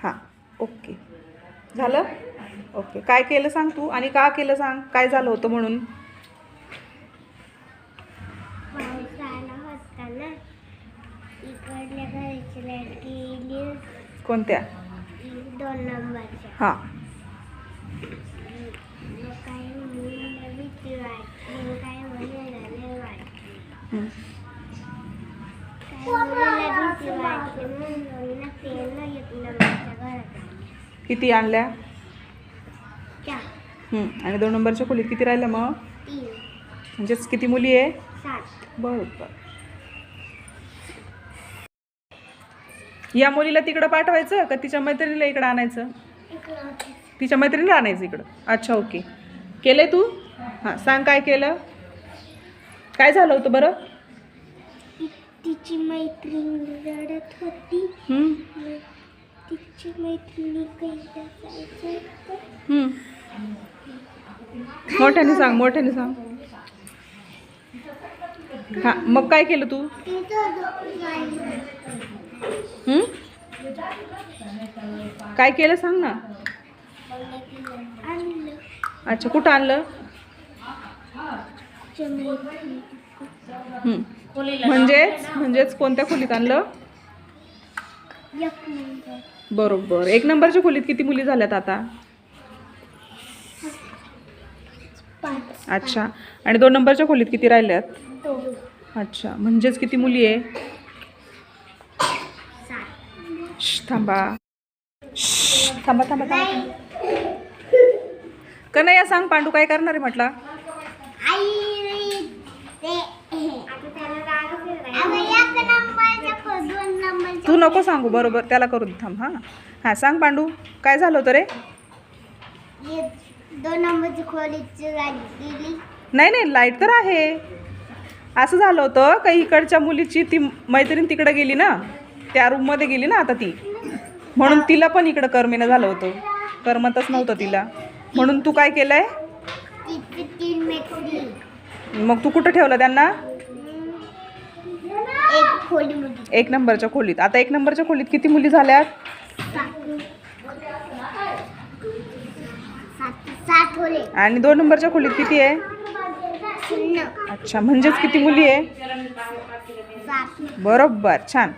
हां ओके झालं. ओके काय केलं सांग तू आणि का केलं सांग. काय झालं होतं म्हणून. इकडल्या घराची लाईट गेली. कोणत्या. 2 नंबरच्या. हां काय मुलीला भीती वाटली. काय मुलीला नाही वाटली. काय मुलीला भीती वाटली म्हणून ना तेल 1 नंबरच्या घरात आली. किती आणल्या. 4. आणि 2 नंबरच्या खोलीत किती राहिल्या मग. 3. म्हणजेच किती मुली आहे. 7. बरोबर. या मुलीला तिकडं पाठवायचं का तिच्या मैत्रिणीला इकडं आणायचं. तिच्या मैत्रिणीला आणायचं इकडं. अच्छा ओके केलंय तू. हां सांग काय केलं. काय झालं होतं बरं. तिची मैत्रीण रडत होती. तिची मैत्रिणी काही मोठ्याने सांग मोठ्याने सांग. हां मग काय केलं तू. काय केलं सांग ना. अच्छा कुठं आणलं. म्हणजेच कोणत्या खोलीत आणलं. बरोबर. 1 नंबरच्या खोलीत किती मुली झाल्यात आता. 5. अच्छा आणि 2 नंबरच्या खोलीत किती राहिल्यात. 2. अच्छा म्हणजेच किती मुली आहे. 7. थांबा थांबा थांबा थांबा. कन्हैया सांग पांडू काय करणार आहे म्हटलं. तू नको सांगू बरोबर त्याला करू दे. थांब हां हां सांग पांडू काय झालं होतं रे. 2 नंबरची खोलीची लाईट गेली. नाही लाईट तर आहे. असं झालं होतं का इकडच्या मुलीची ती मैत्रीण तिकडे गेली ना. त्या रूममध्ये गेली ना आता ती. म्हणून तिला पण इकडं करमेनं झालं होतं. करमतच नव्हतं तिला. म्हणून तू काय केलंय. 3 मैत्रिणी. मग तू कुठं ठेवलं त्यांना. 1 खोलीमध्ये. 1 नंबरच्या खोलीत. आता 1 नंबरच्या खोलीत किती मुली झाल्यात. 7 खोले. आणि 2 नंबरच्या खोलीत किती आहे. 0. अच्छा म्हणजेच किती मुली आहे. 7. बरोबर छान.